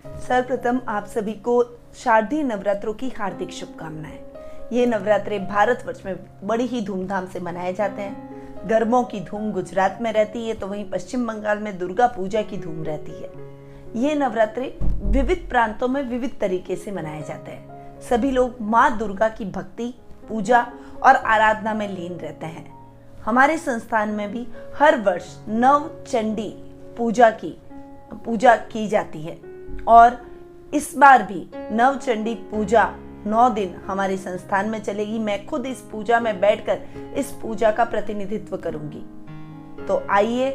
सर्वप्रथम आप सभी को शारदीय नवरात्रों की हार्दिक शुभकामनाएं। ये नवरात्रे भारतवर्ष में बड़ी ही धूमधाम से मनाए जाते हैं। गरबों की धूम गुजरात में रहती है तो वहीं पश्चिम बंगाल में दुर्गा पूजा की धूम रहती है। ये नवरात्रे विविध प्रांतों में विविध तरीके से मनाए जाते हैं। सभी लोग माँ दुर्गा की भक्ति, पूजा और आराधना में लीन रहते हैं। हमारे संस्थान में भी हर वर्ष नव चंडी पूजा की जाती है और इस बार भी नव चंडी पूजा 9 दिन हमारे संस्थान में चलेगी। मैं खुद इस पूजा में बैठकर इस पूजा का प्रतिनिधित्व करूंगी। तो आइए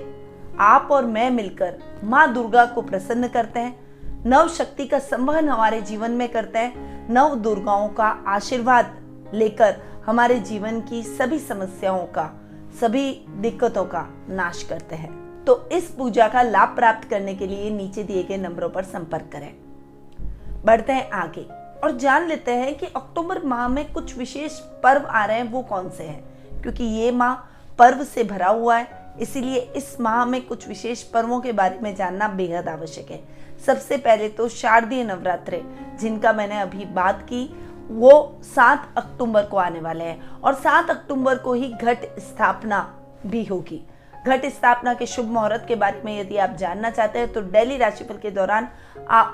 आप और मैं मिलकर माँ दुर्गा को प्रसन्न करते हैं, नव शक्ति का संवहन हमारे जीवन में करते हैं, नव दुर्गाओं का आशीर्वाद लेकर हमारे जीवन की सभी समस्याओं का, सभी दिक्कतों का नाश करते हैं। तो इस पूजा का लाभ प्राप्त करने के लिए नीचे दिए गए नंबरों पर संपर्क करें। बढ़ते हैं आगे और जान लेते हैं कि अक्टूबर माह में कुछ विशेष पर्व आ रहे हैं, वो कौन से हैं। क्योंकि ये माह पर्व से भरा हुआ है, इसीलिए इस माह में कुछ विशेष पर्वों के बारे में जानना बेहद आवश्यक है। सबसे पहले तो शारदीय नवरात्रे, जिनका मैंने अभी बात की, वो 7 अक्टूबर को आने वाले हैं और 7 अक्टूबर को ही घट स्थापना भी होगी। घट स्थापना के शुभ मुहूर्त के बारे में यदि आप जानना चाहते हैं तो डेली राशिफल के दौरान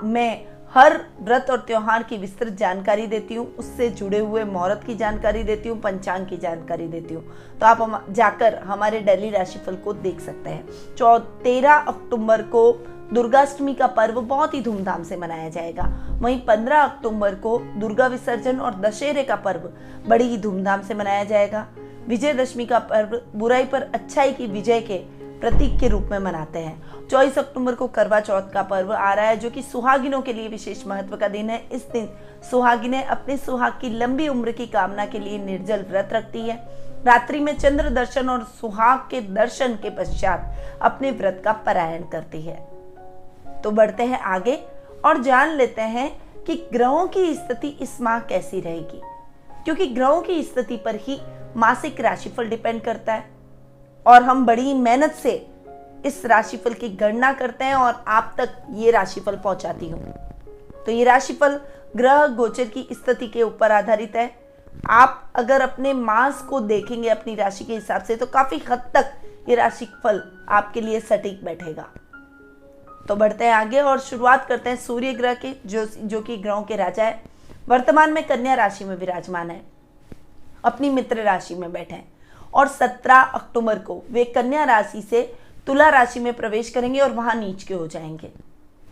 मैं हर व्रत और त्योहार की विस्तृत जानकारी देती हूँ, उससे जुड़े हुए मुहूर्त की जानकारी देती हूँ, पंचांग की जानकारी देती हूँ। तो आप जाकर हमारे डेली राशिफल को देख सकते हैं। 13 अक्टूबर को दुर्गाष्टमी का पर्व बहुत ही धूमधाम से मनाया जाएगा। वहीं 15 अक्टूबर को दुर्गा विसर्जन और दशहरे का पर्व बड़ी ही धूमधाम से मनाया जाएगा। विजयदशमी का पर्व बुराई पर अच्छाई की विजय के प्रतीक के रूप में मनाते हैं। 24 अक्टूबर को करवा चौथ का पर्व आ रहा है, जो कि सुहागिनों के लिए विशेष महत्व का दिन है। इस दिन सुहागिनें अपने सुहाग की लंबी उम्र की कामना के लिए निर्जल व्रत रखती है। रात्रि में चंद्र दर्शन और सुहाग के दर्शन के पश्चात अपने व्रत का पारायण करती है। तो बढ़ते हैं आगे और जान लेते हैं कि ग्रहों की स्थिति इस माह कैसी रहेगी। क्योंकि ग्रहों की स्थिति पर ही मासिक राशिफल डिपेंड करता है और हम बड़ी मेहनत से इस राशिफल की गणना करते हैं और आप तक ये राशिफल पहुंचाती हूँ। तो ये राशिफल ग्रह गोचर की स्थिति के ऊपर आधारित है। आप अगर अपने मास को देखेंगे अपनी राशि के हिसाब से तो काफी हद तक ये राशिफल आपके लिए सटीक बैठेगा। तो बढ़ते हैं आगे और शुरुआत करते हैं सूर्य ग्रह के, जो कि ग्रहों के राजा है। वर्तमान में कन्या राशि में विराजमान है, अपनी मित्र राशि में बैठे हैं और 17 अक्टूबर को वे कन्या राशि से तुला राशि में प्रवेश करेंगे और वहां नीच के हो जाएंगे।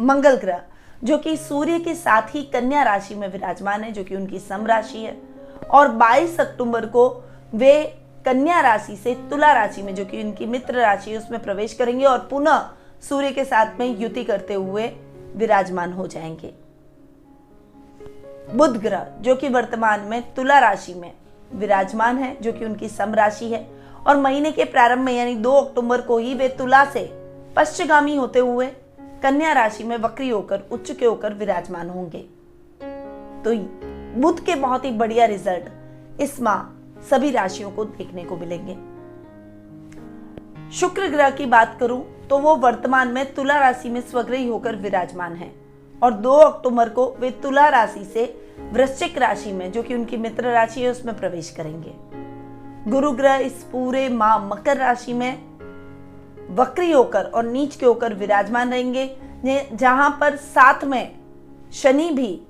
मंगल ग्रह, जो कि सूर्य के साथ ही कन्या राशि में विराजमान है, जो कि उनकी सम राशि है, और 22 अक्टूबर को वे कन्या राशि से तुला राशि में, जो कि उनकी मित्र राशि है, उसमें प्रवेश करेंगे और पुनः सूर्य के साथ में युति करते हुए विराजमान हो जाएंगे। बुध ग्रह, जो कि वर्तमान में तुला राशि में विराजमान है, जो कि उनकी सम राशि है, और महीने के प्रारंभ में यानी 2 अक्टूबर को ही वे तुला से पश्चिमगामी होते हुए कन्या राशि में वक्री होकर उच्च के होकर विराजमान होंगे। तो बुध के बहुत ही बढ़िया रिजल्ट इस माह सभी राशियों को देखने को मिलेंगे। शुक्र ग्रह की बात करूं तो वो वर्तमान में तुला राशि में स्वग्रही होकर विराजमान है और 2 अक्टूबर को वे तुला राशि से वृश्चिक राशि में, जो कि उनकी मित्र राशि है, उसमें प्रवेश करेंगे। गुरु ग्रह इस पूरे माह मकर राशि में वक्री होकर और नीच के होकर विराजमान रहेंगे, जहां पर साथ में शनि भी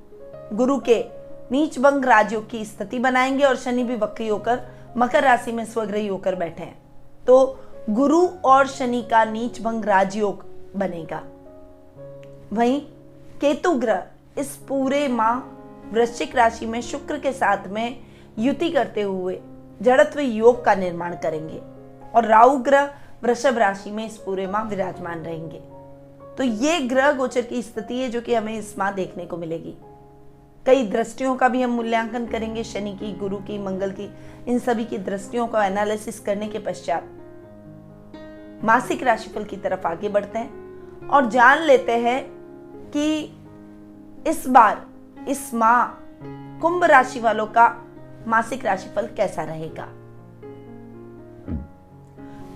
गुरु के नीच भंग राजयोग की स्थिति बनाएंगे और शनि भी वक्री होकर मकर राशि में स्वग्रही होकर बैठे हैं। तो गुरु और शनि का नीच भंग राजयोग बनेगा। वहीं केतु ग्रह इस पूरे माह वृश्चिक राशि में शुक्र के साथ में युति करते हुए जड़त्व योग का निर्माण करेंगे और राहु ग्रह वृषभ राशि में इस पूरे माह विराजमान रहेंगे। तो ये ग्रह गोचर की स्थिति है जो कि हमें इस माह देखने को मिलेगी। कई दृष्टियों का भी हम मूल्यांकन करेंगे, शनि की, गुरु की, मंगल की, इन सभी की दृष्टियों का एनालिसिस करने के पश्चात मासिक राशिफल की तरफ आगे बढ़ते हैं और जान लेते हैं कि इस बार इस माह कुंभ राशि वालों का मासिक राशिफल कैसा रहेगा।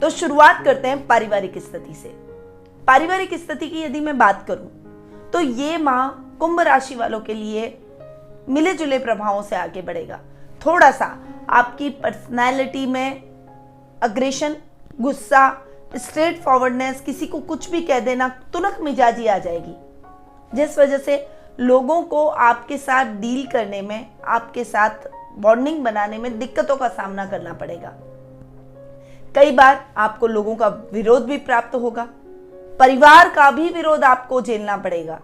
तो शुरुआत करते हैं पारिवारिक स्थिति से। पारिवारिक स्थिति की यदि मैं बात करूं तो ये माह कुंभ राशि वालों के लिए मिले जुले प्रभावों से आगे बढ़ेगा। थोड़ा सा आपकी पर्सनैलिटी में अग्रेशन, गुस्सा, स्ट्रेट फॉरवर्डनेस, किसी को कुछ भी कह देना, तुनक मिजाजी आ जाएगी, जिस वजह से लोगों को आपके साथ डील करने में, आपके साथ बॉन्डिंग बनाने में दिक्कतों का सामना करना पड़ेगा। कई बार आपको लोगों का विरोध भी प्राप्त होगा, परिवार का भी विरोध आपको झेलना पड़ेगा।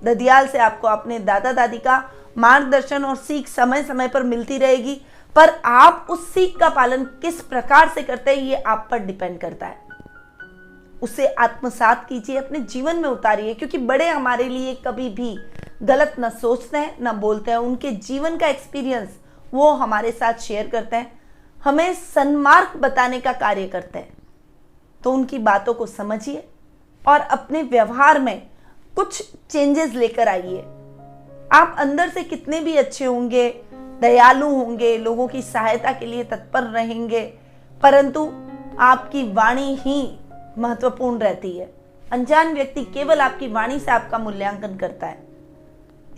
ददियाल से आपको अपने दादा दादी का मार्गदर्शन और सीख समय समय पर मिलती रहेगी, पर आप उस सीख का पालन किस प्रकार से करते हैं ये आप पर डिपेंड करता है। उसे आत्मसात कीजिए, अपने जीवन में उतारिए, क्योंकि बड़े हमारे लिए कभी भी गलत न सोचते हैं न बोलते हैं। उनके जीवन का एक्सपीरियंस वो हमारे साथ शेयर करते हैं, हमें सन्मार्ग बताने का कार्य करते हैं। तो उनकी बातों को समझिए और अपने व्यवहार में कुछ चेंजेस लेकर आइए। आप अंदर से कितने भी अच्छे होंगे, दयालु होंगे, लोगों की सहायता के लिए तत्पर रहेंगे, परंतु आपकी वाणी ही महत्वपूर्ण रहती है। अनजान व्यक्ति केवल आपकी वाणी से आपका मूल्यांकन करता है।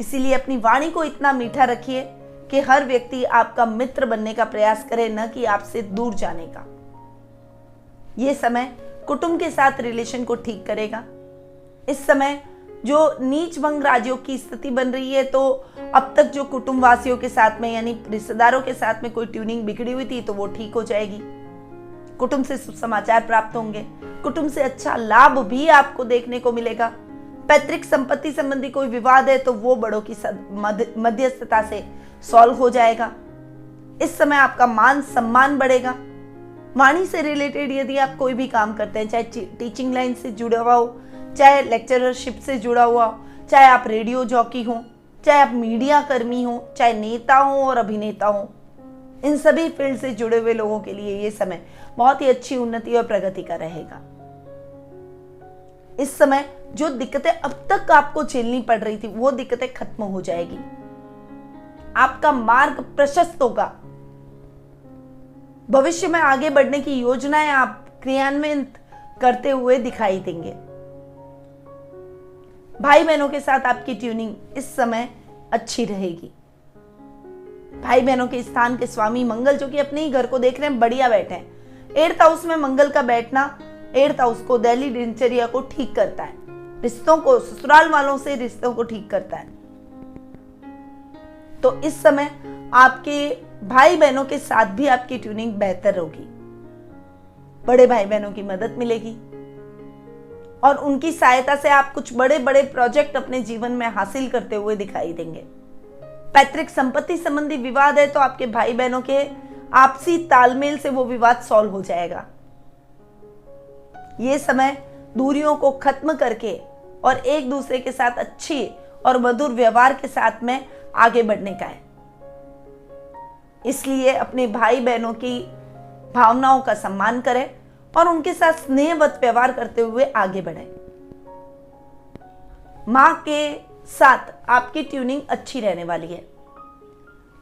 इसीलिए अपनी वाणी को इतना मीठा रखिए कि हर व्यक्ति आपका मित्र बनने का प्रयास करे, न कि आपसे दूर जाने का। यह समय कुटुंब के साथ रिलेशन को ठीक करेगा। इस समय जो नीच भंग राज्यों की स्थिति बन रही है, तो अब तक जो कुटुंब वासियों के साथ में यानी रिश्तेदारों के साथ में कोई ट्यूनिंग बिगड़ी हुई थी, तो वो ठीक हो जाएगी। कुटुंब से शुभ समाचार प्राप्त होंगे, कुटुंब से अच्छा लाभ भी आपको देखने को मिलेगा। पैतृक संपत्ति संबंधी कोई विवाद है तो वो बड़ों की मध्यस्थता से सॉल्व हो जाएगा। इस समय आपका मान सम्मान बढ़ेगा। वाणी से रिलेटेड यदि आप कोई भी काम करते हैं, चाहे टीचिंग लाइन से जुड़ा हुआ हो, चाहे लेक्चररशिप से जुड़ा हुआ हो, चाहे आप रेडियो जॉकी हो, चाहे आप मीडिया कर्मी हो, चाहे नेता हो और अभिनेता हो, इन सभी फील्ड से जुड़े हुए लोगों के लिए ये समय बहुत ही अच्छी उन्नति और प्रगति का रहेगा। इस समय जो दिक्कतें अब तक आपको झेलनी पड़ रही थी, वो दिक्कतें खत्म हो जाएगी। आपका मार्ग प्रशस्त होगा। भविष्य में आगे बढ़ने की योजनाएं आप क्रियान्वित करते हुए दिखाई देंगे। भाई बहनों के साथ आपकी ट्यूनिंग इस समय अच्छी रहेगी। भाई बहनों के स्थान के स्वामी मंगल, जो कि अपने ही घर को देख रहे हैं, बढ़िया बैठे हैं। 8th हाउस में मंगल का बैठना 8th हाउस को, दैनिक दिनचर्या को ठीक करता है, रिश्तों को, ससुराल वालों से रिश्तों को ठीक करता है। तो इस समय आपके भाई बहनों के साथ भी आपकी ट्यूनिंग बेहतर होगी। बड़े भाई बहनों की मदद मिलेगी और उनकी सहायता से आप कुछ बड़े बड़े प्रोजेक्ट अपने जीवन में हासिल करते हुए दिखाई देंगे। पैतृक संपत्ति संबंधी विवाद है तो आपके भाई बहनों के आपसी तालमेल से वो विवाद सॉल्व हो जाएगा। ये समय दूरियों को खत्म करके और एक दूसरे के साथ अच्छी और मधुर व्यवहार के साथ में आगे बढ़ने का है। इसलिए अपने भाई बहनों की भावनाओं का सम्मान करें और उनके साथ स्नेहवत व्यवहार करते हुए आगे बढ़ें। मां के साथ आपकी ट्यूनिंग अच्छी रहने वाली है।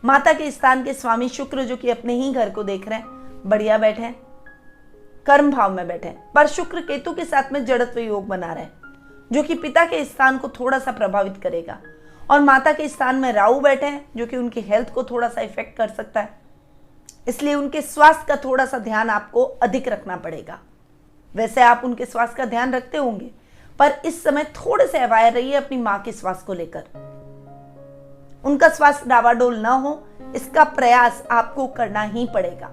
माता के स्थान के स्वामी शुक्र, जो कि अपने ही घर को देख रहे हैं, बढ़िया बैठे हैं, कर्म भाव में बैठे हैं, पर शुक्र केतु के साथ में जड़त्व योग बना रहे हैं, जो कि पिता के स्थान को थोड़ा सा प्रभावित करेगा। और माता के स्थान में राहु बैठे हैं, जो कि उनकी हेल्थ को थोड़ा सा इफेक्ट कर सकता है। इसलिए उनके स्वास्थ्य का थोड़ा सा ध्यान आपको अधिक रखना पड़ेगा। वैसे आप उनके स्वास्थ्य का ध्यान रखते होंगे, पर इस समय थोड़े से अवायर रहिए अपनी मां के स्वास्थ्य को लेकर। उनका स्वास्थ्य डावाडोल ना हो, इसका प्रयास आपको करना ही पड़ेगा।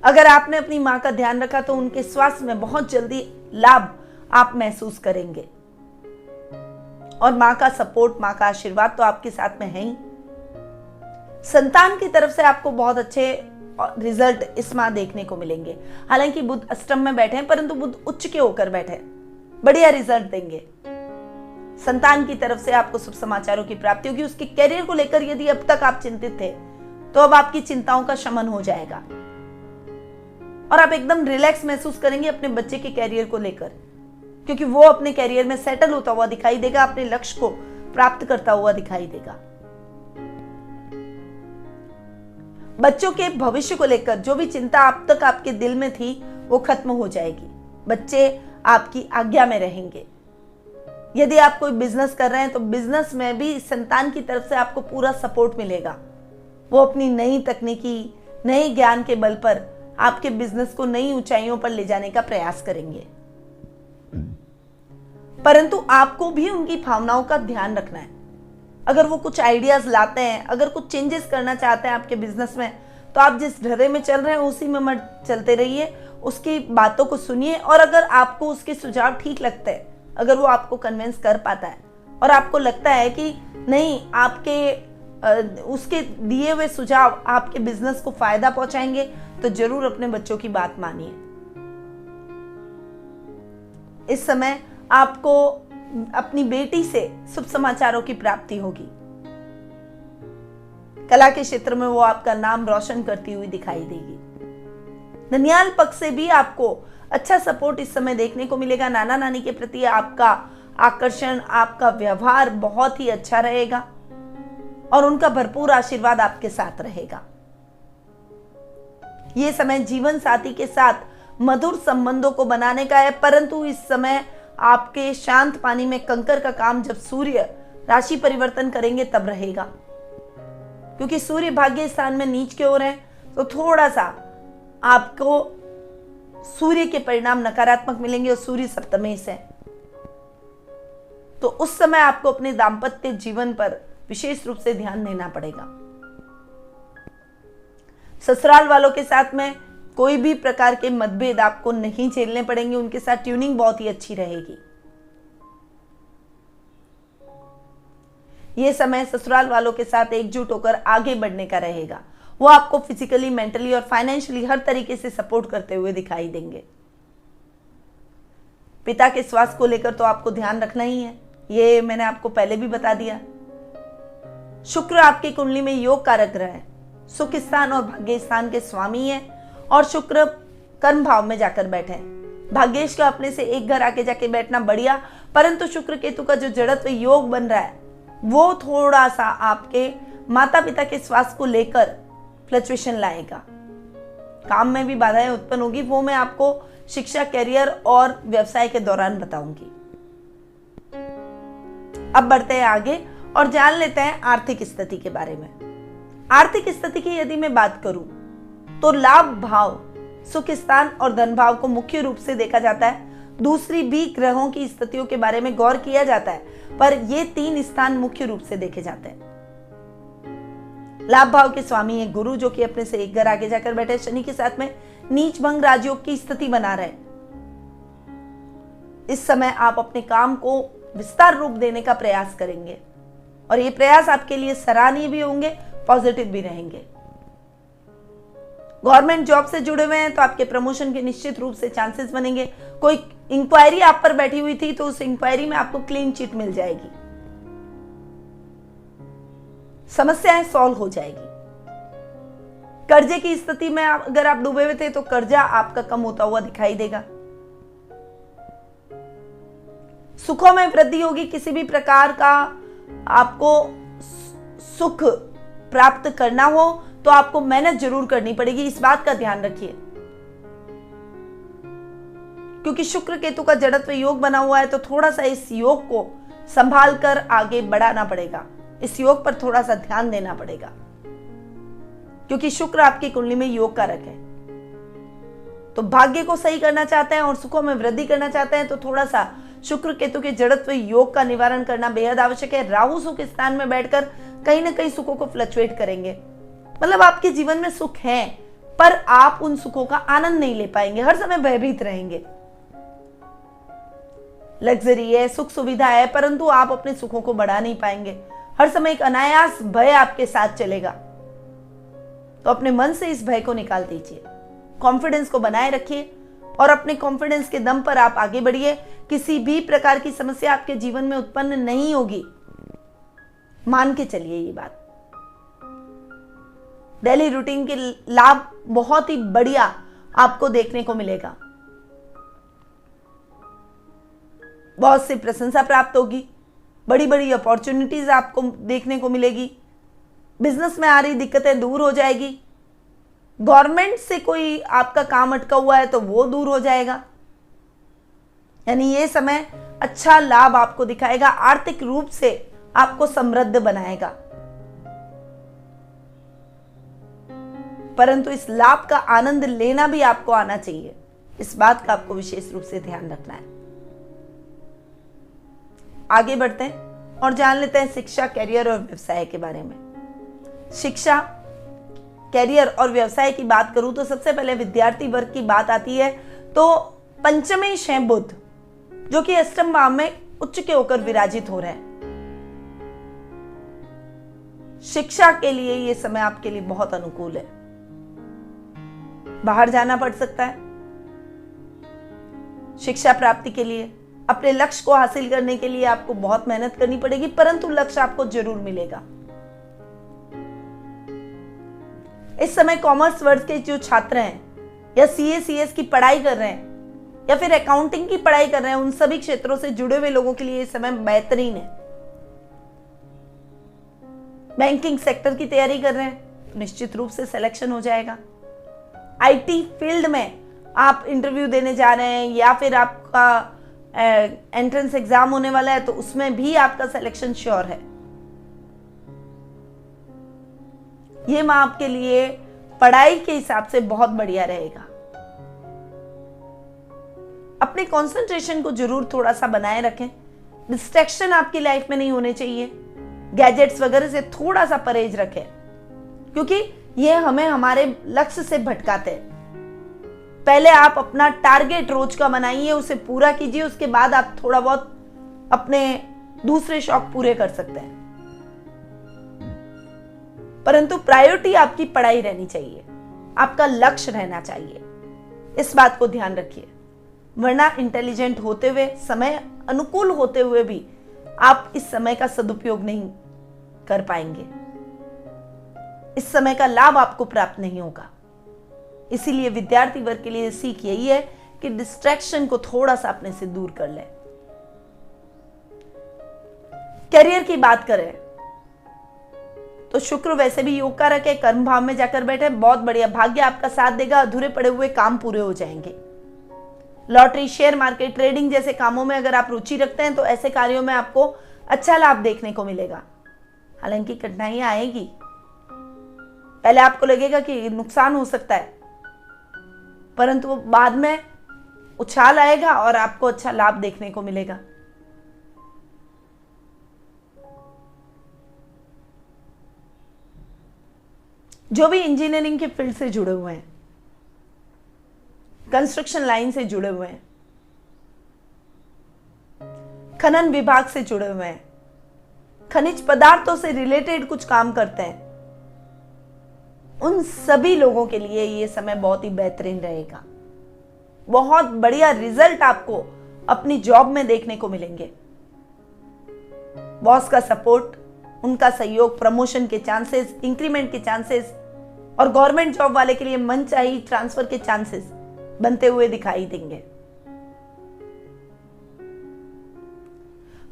अगर आपने अपनी मां का ध्यान रखा तो उनके स्वास्थ्य में बहुत जल्दी लाभ आप महसूस करेंगे। और मां का सपोर्ट, मां का आशीर्वाद तो आपके साथ में है ही। संतान की तरफ से आपको बहुत अच्छे रिजल्ट इस माह देखने को मिलेंगे। हालांकि बुध अष्टम में बैठे हैं, परंतु बुध उच्च के होकर बैठे हैं, बढ़िया रिजल्ट देंगे। संतान की तरफ से आपको शुभ समाचारों की प्राप्ति होगी। उसके कैरियर को लेकर यदि अब तक आप चिंतित थे, तो अब आपकी चिंताओं का शमन हो जाएगा और आप एकदम रिलैक्स महसूस करेंगे अपने बच्चे के कैरियर को लेकर, क्योंकि वो अपने कैरियर में सेटल होता हुआ दिखाई देगा, अपने लक्ष्य को प्राप्त करता हुआ दिखाई देगा। बच्चों के भविष्य को लेकर जो भी चिंता अब तक आपके दिल में थी, वो खत्म हो जाएगी। बच्चे आपकी आज्ञा में रहेंगे। यदि आप कोई बिजनेस कर रहे हैं तो बिजनेस में भी संतान की तरफ से आपको पूरा सपोर्ट मिलेगा। वो अपनी नई तकनीकी, नए ज्ञान के बल पर आपके बिजनेस को नई ऊंचाइयों पर ले जाने का प्रयास करेंगे। परंतु आपको भी उनकी भावनाओं का ध्यान रखना है। अगर वो कुछ आइडियाज लाते हैं, अगर कुछ चेंजेस करना चाहते हैं आपके बिजनेस में, तो आप जिस ढर्रे में चल रहे हैं उसी में मत चलते रहिए, उसकी बातों को सुनिए। और अगर आपको उसके सुझाव ठीक लगते हैं, अगर वो आपको कन्विंस कर पाता है और आपको लगता है कि नहीं, आपके उसके दिए हुए सुझाव आपके बिजनेस को फायदा पहुंचाएंगे, तो जरूर अपने बच्चों की बात मानिए। इस समय आपको अपनी बेटी से शुभ समाचारों की प्राप्ति होगी। कला के क्षेत्र में वो आपका नाम रोशन करती हुई दिखाई देगी। ननियाल पक्ष से भी आपको अच्छा सपोर्ट इस समय देखने को मिलेगा। नाना नानी के प्रति आपका आकर्षण, आपका व्यवहार बहुत ही अच्छा रहेगा और उनका भरपूर आशीर्वाद आपके साथ रहेगा। ये समय जीवन साथी के साथ मधुर संबंधों को बनाने का है, परंतु इस समय आपके शांत पानी में कंकर का काम जब सूर्य राशि परिवर्तन करेंगे तब रहेगा। क्योंकि सूर्य भाग्य स्थान में नीच की ओर है, तो थोड़ा सा आपको सूर्य के परिणाम नकारात्मक मिलेंगे और सूर्य सप्तमेश है। तो उस समय आपको अपने दाम्पत्य जीवन पर विशेष रूप से ध्यान देना पड़ेगा। ससुराल वालों के साथ में कोई भी प्रकार के मतभेद आपको नहीं झेलने पड़ेंगे, उनके साथ ट्यूनिंग बहुत ही अच्छी रहेगी। यह समय ससुराल वालों के साथ एकजुट होकर आगे बढ़ने का रहेगा। वो आपको फिजिकली, मेंटली और फाइनेंशियली हर तरीके से सपोर्ट करते हुए दिखाई देंगे। पिता के स्वास्थ्य को लेकर तो आपको ध्यान रखना ही है, ये मैंने आपको पहले भी बता दिया। शुक्र आपकी कुंडली में योग कारक ग्रह है, सुख स्थान और भाग्य स्थान के स्वामी है और शुक्र कर्म भाव में जाकर बैठे हैं। भाग्येश का अपने से एक घर आके जाके बैठना बढ़िया, परंतु शुक्र केतु का जो जड़त्व योग बन रहा है वो थोड़ा सा आपके माता पिता के स्वास्थ्य को लेकर फ्लक्चुएशन लाएगा। काम में भी बाधाएं उत्पन्न होगी, वो मैं आपको शिक्षा, करियर और व्यवसाय के दौरान बताऊंगी। अब बढ़ते हैं आगे और जान लेते हैं आर्थिक स्थिति के बारे में। आर्थिक स्थिति की यदि मैं बात करूं तो लाभ भाव, सुख स्थान और धन भाव को मुख्य रूप से देखा जाता है। दूसरी भी ग्रहों की स्थितियों के बारे में गौर किया जाता है, पर ये 3 स्थान मुख्य रूप से देखे जाते हैं। लाभ भाव के स्वामी है गुरु, जो कि अपने से एक घर आगे जाकर बैठे शनि के साथ में नीच भंग राजयोग की स्थिति बना रहे। इस समय आप अपने काम को विस्तार रूप देने का प्रयास करेंगे और ये प्रयास आपके लिए सराहनीय भी होंगे, पॉजिटिव भी रहेंगे। गवर्नमेंट जॉब से जुड़े हुए हैं तो आपके प्रमोशन के निश्चित रूप से चांसेस बनेंगे। कोई इंक्वायरी आप पर बैठी हुई थी तो उस इंक्वायरी में आपको क्लीन चिट मिल जाएगी, समस्याएं सॉल्व हो जाएगी। कर्जे की स्थिति में अगर आप डूबे हुए थे तो कर्जा आपका कम होता हुआ दिखाई देगा। सुखों में वृद्धि होगी। किसी भी प्रकार का आपको सुख प्राप्त करना हो तो आपको मेहनत जरूर करनी पड़ेगी, इस बात का ध्यान रखिए। क्योंकि शुक्र केतु का जड़त्व योग बना हुआ है तो थोड़ा सा इस योग को संभाल कर आगे बढ़ाना पड़ेगा, इस योग पर थोड़ा सा ध्यान देना पड़ेगा। क्योंकि शुक्र आपकी कुंडली में योग कारक है, तो भाग्य को सही करना चाहते हैं और सुखों में वृद्धि करना चाहते हैं तो थोड़ा सा शुक्र केतु के जड़त्व योग का निवारण करना बेहद आवश्यक है। राहु सुख स्थान में बैठकर कहीं ना कहीं सुखों को फ्लक्चुएट करेंगे। मतलब आपके जीवन में सुख है पर आप उन सुखों का आनंद नहीं ले पाएंगे, हर समय भयभीत रहेंगे। लग्जरी है, सुख सुविधा है, परंतु आप अपने सुखों को बढ़ा नहीं पाएंगे। हर समय एक अनायास भय आपके साथ चलेगा। तो अपने मन से इस भय को निकाल दीजिए, कॉन्फिडेंस को बनाए रखिए और अपने कॉन्फिडेंस के दम पर आप आगे बढ़िए। किसी भी प्रकार की समस्या आपके जीवन में उत्पन्न नहीं होगी, मान के चलिए ये बात। डेली रूटीन के लाभ बहुत ही बढ़िया आपको देखने को मिलेगा। बहुत सी प्रशंसा प्राप्त होगी, बड़ी बड़ी अपॉर्चुनिटीज आपको देखने को मिलेगी। बिजनेस में आ रही दिक्कतें दूर हो जाएगी। गवर्नमेंट से कोई आपका काम अटका हुआ है तो वो दूर हो जाएगा। यानी ये समय अच्छा लाभ आपको दिखाएगा, आर्थिक रूप से आपको समृद्ध बनाएगा। परंतु इस लाभ का आनंद लेना भी आपको आना चाहिए, इस बात का आपको विशेष रूप से ध्यान रखना है। आगे बढ़ते हैं और जान लेते हैं शिक्षा, करियर और व्यवसाय के बारे में। शिक्षा, करियर और व्यवसाय की बात करूं तो सबसे पहले विद्यार्थी वर्ग की बात आती है तो पंचमेश है बुध, जो कि अष्टम भाव में उच्च के होकर विराजित हो रहे हैं। शिक्षा के लिए यह समय आपके लिए बहुत अनुकूल है। बाहर जाना पड़ सकता है शिक्षा प्राप्ति के लिए, अपने लक्ष्य को हासिल करने के लिए आपको बहुत मेहनत करनी पड़ेगी, परंतु लक्ष्य आपको जरूर मिलेगा। इस समय कॉमर्स वर्ग के जो छात्र हैं या सीए सीएस की पढ़ाई कर रहे हैं या फिर अकाउंटिंग की पढ़ाई कर रहे हैं, उन सभी क्षेत्रों से जुड़े हुए लोगों के लिए यह समय बेहतरीन है। बैंकिंग सेक्टर की तैयारी कर रहे हैं तो निश्चित रूप से सिलेक्शन हो जाएगा। आईटी फील्ड में आप इंटरव्यू देने जा रहे हैं या फिर आपका एंट्रेंस एग्जाम होने वाला है तो उसमें भी आपका सिलेक्शन श्योर है। ये माह आपके लिए पढ़ाई के हिसाब से बहुत बढ़िया रहेगा। अपने कंसंट्रेशन को जरूर थोड़ा सा बनाए रखें। डिस्ट्रैक्शन आपकी लाइफ में नहीं होने चाहिए। गैजेट्स वगैरह से थोड़ा सा परहेज रखें, क्योंकि ये हमें हमारे लक्ष्य से भटकाते हैं। पहले आप अपना टारगेट रोज का बनाइए, उसे पूरा कीजिए, उसके बाद आप थोड़ा बहुत अपने दूसरे शौक पूरे कर सकते हैं। परंतु प्रायोरिटी आपकी पढ़ाई रहनी चाहिए, आपका लक्ष्य रहना चाहिए, इस बात को ध्यान रखिए। वरना इंटेलिजेंट होते हुए, समय अनुकूल होते हुए भी आप इस समय का सदुपयोग नहीं कर पाएंगे। इस समय का लाभ आपको प्राप्त नहीं होगा। इसीलिए विद्यार्थी वर्ग के लिए सीख यही है कि डिस्ट्रैक्शन को थोड़ा सा अपने से दूर कर लें। करियर की बात करें तो शुक्र वैसे भी योग कारक है, कर्म भाव में जाकर बैठे, बहुत बढ़िया, भाग्य आपका साथ देगा, अधूरे पड़े हुए काम पूरे हो जाएंगे। लॉटरी, शेयर मार्केट, ट्रेडिंग जैसे कामों में अगर आप रुचि रखते हैं तो ऐसे कार्यों में आपको अच्छा लाभ देखने को मिलेगा। हालांकि कठिनाइयां आएगी, पहले आपको लगेगा कि नुकसान हो सकता है, परंतु बाद में उछाल आएगा और आपको अच्छा लाभ देखने को मिलेगा। जो भी इंजीनियरिंग के फील्ड से जुड़े हुए हैं, कंस्ट्रक्शन लाइन से जुड़े हुए हैं, खनन विभाग से जुड़े हुए हैं, खनिज पदार्थों से रिलेटेड कुछ काम करते हैं, उन सभी लोगों के लिए यह समय बहुत ही बेहतरीन रहेगा। बहुत बढ़िया रिजल्ट आपको अपनी जॉब में देखने को मिलेंगे। बॉस का सपोर्ट, उनका सहयोग, प्रमोशन के चांसेस, इंक्रीमेंट के चांसेस और गवर्नमेंट जॉब वाले के लिए मनचाही ट्रांसफर के चांसेस बनते हुए दिखाई देंगे।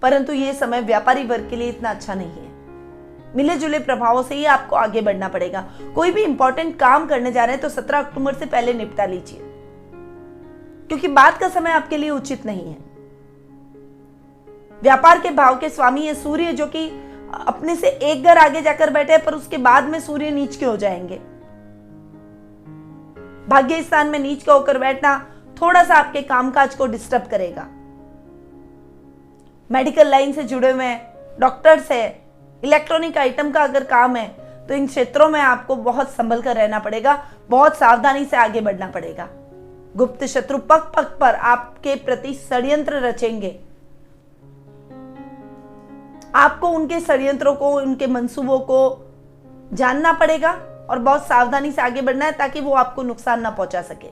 परंतु यह समय व्यापारी वर्ग के लिए इतना अच्छा नहीं है। मिले जुले प्रभावों से ही आपको आगे बढ़ना पड़ेगा। कोई भी इंपॉर्टेंट काम करने जा रहे हैं तो 17 अक्टूबर से पहले निपटा लीजिए, क्योंकि बाद का समय आपके लिए उचित नहीं है। व्यापार के भाव के स्वामी है सूर्य, जो कि अपने से एक घर आगे जाकर बैठे, पर उसके बाद में सूर्य नीच के हो जाएंगे। भाग्य स्थान में नीच का होकर बैठना थोड़ा सा आपके कामकाज को डिस्टर्ब करेगा। मेडिकल लाइन से जुड़े हुए हैं, डॉक्टर्स है, इलेक्ट्रॉनिक आइटम का अगर काम है तो इन क्षेत्रों में आपको बहुत संभल कर रहना पड़ेगा, बहुत सावधानी से आगे बढ़ना पड़ेगा। गुप्त शत्रु पग पग पर आपके प्रति षड्यंत्र रचेंगे। आपको उनके षड्यंत्रों को, उनके मंसूबों को जानना पड़ेगा और बहुत सावधानी से आगे बढ़ना है ताकि वो आपको नुकसान ना पहुंचा सके।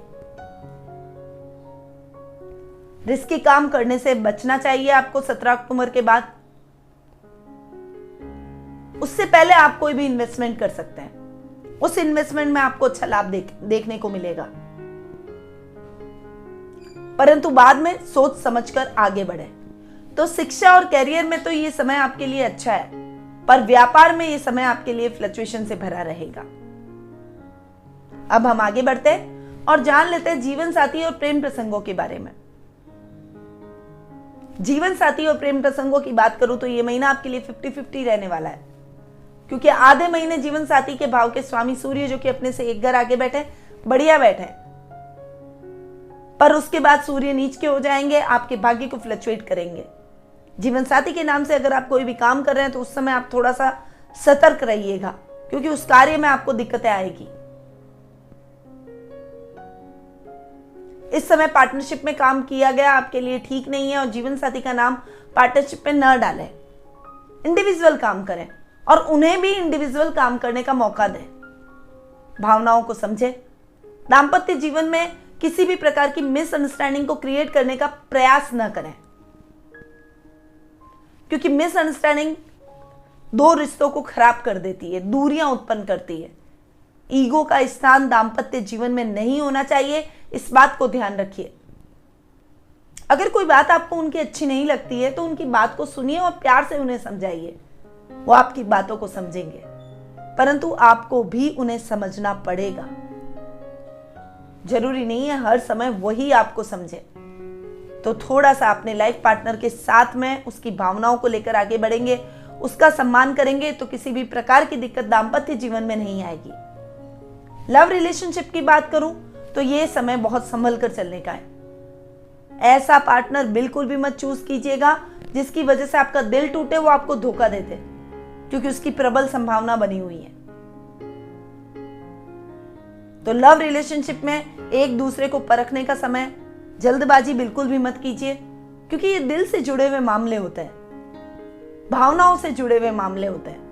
रिस्की काम करने से बचना चाहिए आपको 17 अक्टूबर के बाद। उससे पहले आप कोई भी इन्वेस्टमेंट कर सकते हैं, उस इन्वेस्टमेंट में आपको अच्छा लाभ देखने को मिलेगा, परंतु बाद में सोच समझकर आगे बढ़े। तो शिक्षा और कैरियर में तो ये समय आपके लिए अच्छा है, पर व्यापार में ये समय आपके लिए फ्लक्चुएशन से भरा रहेगा। अब हम आगे बढ़ते हैं और जान लेते हैं जीवन साथी और प्रेम प्रसंगों के बारे में। जीवन साथी और प्रेम प्रसंगों की बात करूं तो ये महीना आपके लिए 50-50 रहने वाला है, क्योंकि आधे महीने जीवन साथी के भाव के स्वामी सूर्य जो कि अपने से एक घर आगे बैठे, बढ़िया बैठे, पर उसके बाद सूर्य नीच के हो जाएंगे, आपके भाग्य को फ्लक्चुएट करेंगे। जीवन साथी के नाम से अगर आप कोई भी काम कर रहे हैं तो उस समय आप थोड़ा सा सतर्क रहिएगा, क्योंकि उस कार्य में आपको दिक्कतें आएगी। इस समय पार्टनरशिप में काम किया गया आपके लिए ठीक नहीं है और जीवन साथी का नाम पार्टनरशिप में न डालें। इंडिविजुअल काम करें और उन्हें भी इंडिविजुअल काम करने का मौका दें। भावनाओं को समझें। दाम्पत्य जीवन में किसी भी प्रकार की मिसअंडरस्टैंडिंग को क्रिएट करने का प्रयास न करें, क्योंकि मिसअंडरस्टैंडिंग दो रिश्तों को खराब कर देती है, दूरियां उत्पन्न करती है। ईगो का स्थान दाम्पत्य जीवन में नहीं होना चाहिए, इस बात को ध्यान रखिए। अगर कोई बात आपको उनकी अच्छी नहीं लगती है तो उनकी बात को सुनिए और प्यार से उन्हें समझाइए, वो आपकी बातों को समझेंगे, परंतु आपको भी उन्हें समझना पड़ेगा। जरूरी नहीं है हर समय वही आपको समझे। तो थोड़ा सा अपने लाइफ पार्टनर के साथ में उसकी भावनाओं को लेकर आगे बढ़ेंगे, उसका सम्मान करेंगे तो किसी भी प्रकार की दिक्कत दाम्पत्य जीवन में नहीं आएगी। लव रिलेशनशिप की बात करूं तो ये समय बहुत संभल कर चलने का है। ऐसा पार्टनर बिल्कुल भी मत चूज कीजिएगा जिसकी वजह से आपका दिल टूटे, वो आपको धोखा देते, क्योंकि उसकी प्रबल संभावना बनी हुई है। तो लव रिलेशनशिप में एक दूसरे को परखने का समय, जल्दबाजी बिल्कुल भी मत कीजिए, क्योंकि ये दिल से जुड़े हुए मामले होते हैं, भावनाओं से जुड़े हुए मामले होते हैं,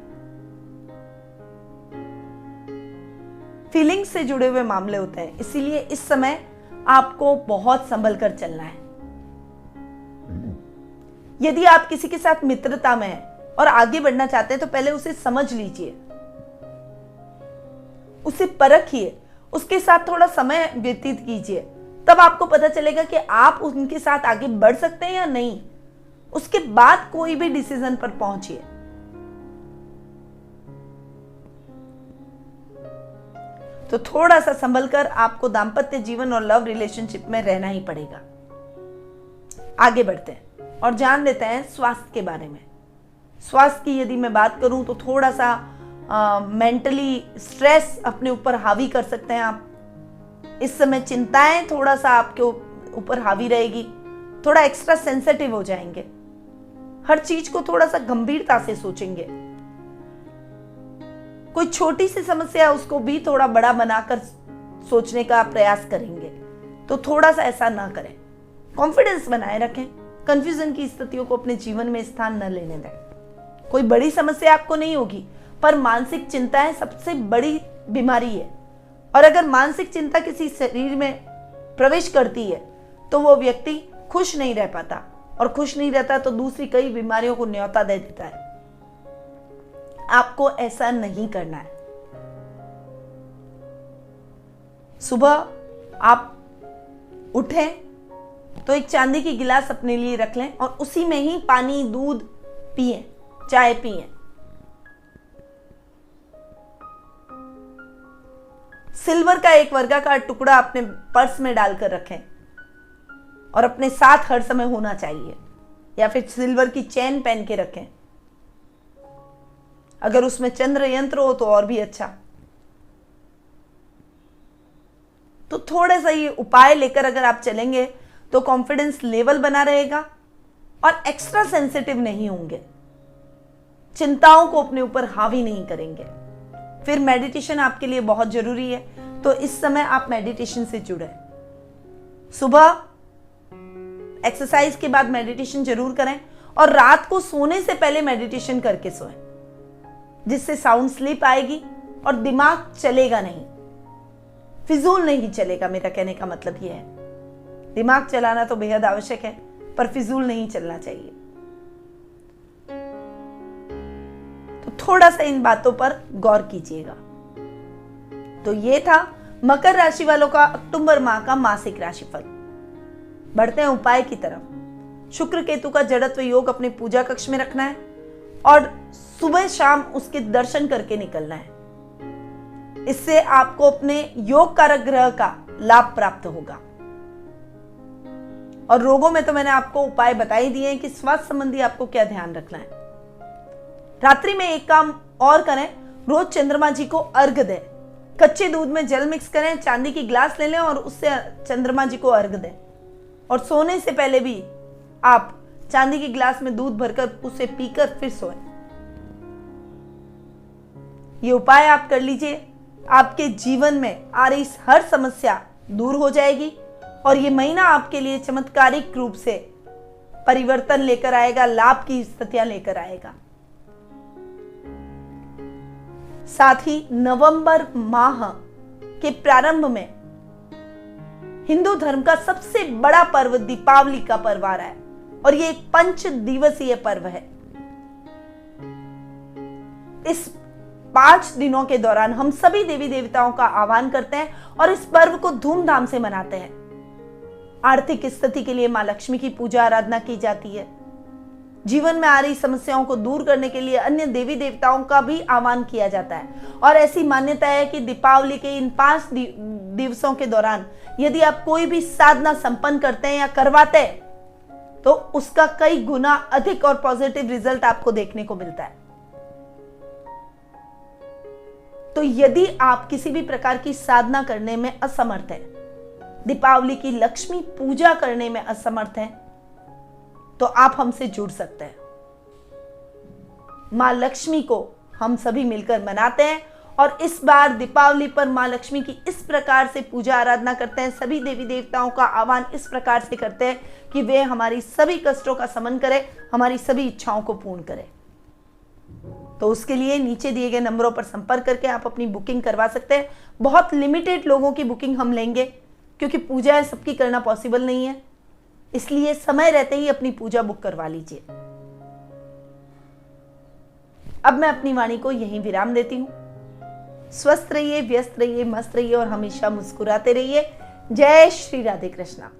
फीलिंग्स से जुड़े हुए मामले होते हैं। इसीलिए इस समय आपको बहुत संभल कर चलना है। यदि आप किसी के साथ मित्रता में हैं और आगे बढ़ना चाहते हैं तो पहले उसे समझ लीजिए, उसे परखिए, उसके साथ थोड़ा समय व्यतीत कीजिए, तब आपको पता चलेगा कि आप उनके साथ आगे बढ़ सकते हैं या नहीं। उसके बाद कोई भी डिसीजन पर पहुंचिए। तो थोड़ा सा संभल कर आपको दाम्पत्य जीवन और लव रिलेशनशिप में रहना ही पड़ेगा। आगे बढ़ते हैं और जान लेते हैं स्वास्थ्य के बारे में। स्वास्थ्य की यदि मैं बात करूं तो थोड़ा सा मेंटली स्ट्रेस अपने ऊपर हावी कर सकते हैं आप। इस समय चिंताएं थोड़ा सा आपके ऊपर हावी रहेगी, थोड़ा एक्स्ट्रा सेंसिटिव हो जाएंगे, हर चीज को थोड़ा सा गंभीरता से सोचेंगे। कोई छोटी सी समस्या है उसको भी थोड़ा बड़ा बनाकर सोचने का प्रयास करेंगे, तो थोड़ा सा ऐसा ना करें। कॉन्फिडेंस बनाए रखें, कंफ्यूजन की स्थितियों को अपने जीवन में स्थान न लेने दें। कोई बड़ी समस्या आपको नहीं होगी, पर मानसिक चिंताएं सबसे बड़ी बीमारी है, और अगर मानसिक चिंता किसी शरीर में प्रवेश करती है तो वो व्यक्ति खुश नहीं रह पाता, और खुश नहीं रहता तो दूसरी कई बीमारियों को न्योता दे देता है। आपको ऐसा नहीं करना है। सुबह आप उठें तो एक चांदी की गिलास अपने लिए रख लें और उसी में ही पानी, दूध पिएं, चाय पिएं। सिल्वर का एक वर्गाकार टुकड़ा अपने पर्स में डालकर रखें और अपने साथ हर समय होना चाहिए, या फिर सिल्वर की चेन पहन के रखें। अगर उसमें चंद्र यंत्र हो तो और भी अच्छा। तो थोड़ा सा ये उपाय लेकर अगर आप चलेंगे तो कॉन्फिडेंस लेवल बना रहेगा और एक्स्ट्रा सेंसिटिव नहीं होंगे, चिंताओं को अपने ऊपर हावी नहीं करेंगे। फिर मेडिटेशन आपके लिए बहुत जरूरी है, तो इस समय आप मेडिटेशन से जुड़े। सुबह एक्सरसाइज के बाद मेडिटेशन जरूर करें और रात को सोने से पहले मेडिटेशन करके सोएं, जिससे साउंड स्लीप आएगी और दिमाग चलेगा नहीं, फिजूल नहीं चलेगा। मेरा कहने का मतलब यह है, दिमाग चलाना तो बेहद आवश्यक है, पर फिजूल नहीं चलना चाहिए। तो थोड़ा सा इन बातों पर गौर कीजिएगा। तो ये था मकर राशि वालों का अक्टूबर माह का मासिक राशिफल। बढ़ते हैं उपाय की तरफ। शुक्र केतु का जड़त्व योग अपने पूजा कक्ष में रखना है और सुबह शाम उसके दर्शन करके निकलना है। इससे आपको अपने योग कारक ग्रह का लाभ प्राप्त होगा। और रोगों में तो मैंने आपको उपाय बता ही दिए हैं कि स्वास्थ्य संबंधी आपको क्या ध्यान रखना है। रात्रि में एक काम और करें, रोज चंद्रमा जी को अर्घ दें। कच्चे दूध में जल मिक्स करें, चांदी की ग्लास ले लें और उससे चंद्रमा जी को अर्घ दें। और सोने से पहले भी आप चांदी की ग्लास में दूध भरकर उसे पीकर फिर सोएं। ये उपाय आप कर लीजिए, आपके जीवन में आ रही हर समस्या दूर हो जाएगी और ये महीना आपके लिए चमत्कारिक रूप से परिवर्तन लेकर आएगा, लाभ की स्थितियां लेकर आएगा। साथ ही नवंबर माह के प्रारंभ में हिंदू धर्म का सबसे बड़ा पर्व दीपावली का पर्व आ रहा है और ये एक 5 दिवसीय पर्व है। इस 5 दिनों के दौरान हम सभी देवी देवताओं का आह्वान करते हैं और इस पर्व को धूमधाम से मनाते हैं। आर्थिक स्थिति के लिए मां लक्ष्मी की पूजा आराधना की जाती है। जीवन में आ रही समस्याओं को दूर करने के लिए अन्य देवी देवताओं का भी आह्वान किया जाता है और ऐसी मान्यता है कि दीपावली के इन 5 दिवसों के दौरान यदि आप कोई भी साधना संपन्न करते हैं या करवाते हैं तो उसका कई गुना अधिक और पॉजिटिव रिजल्ट आपको देखने को मिलता है। तो यदि आप किसी भी प्रकार की साधना करने में असमर्थ हैं, दीपावली की लक्ष्मी पूजा करने में असमर्थ हैं, तो आप हमसे जुड़ सकते हैं। मां लक्ष्मी को हम सभी मिलकर मनाते हैं और इस बार दीपावली पर मां लक्ष्मी की इस प्रकार से पूजा आराधना करते हैं। सभी देवी देवताओं का आह्वान इस प्रकार से करते हैं कि वे हमारी सभी कष्टों का शमन करें, हमारी सभी इच्छाओं को पूर्ण करें। तो उसके लिए नीचे दिए गए नंबरों पर संपर्क करके आप अपनी बुकिंग करवा सकते हैं। बहुत लिमिटेड लोगों की बुकिंग हम लेंगे क्योंकि पूजा सबकी करना पॉसिबल नहीं है, इसलिए समय रहते ही अपनी पूजा बुक करवा लीजिए। अब मैं अपनी वाणी को यहीं विराम देती हूं। स्वस्थ रहिए, व्यस्त रहिए, मस्त रहिए और हमेशा मुस्कुराते रहिए। जय श्री राधे कृष्णा।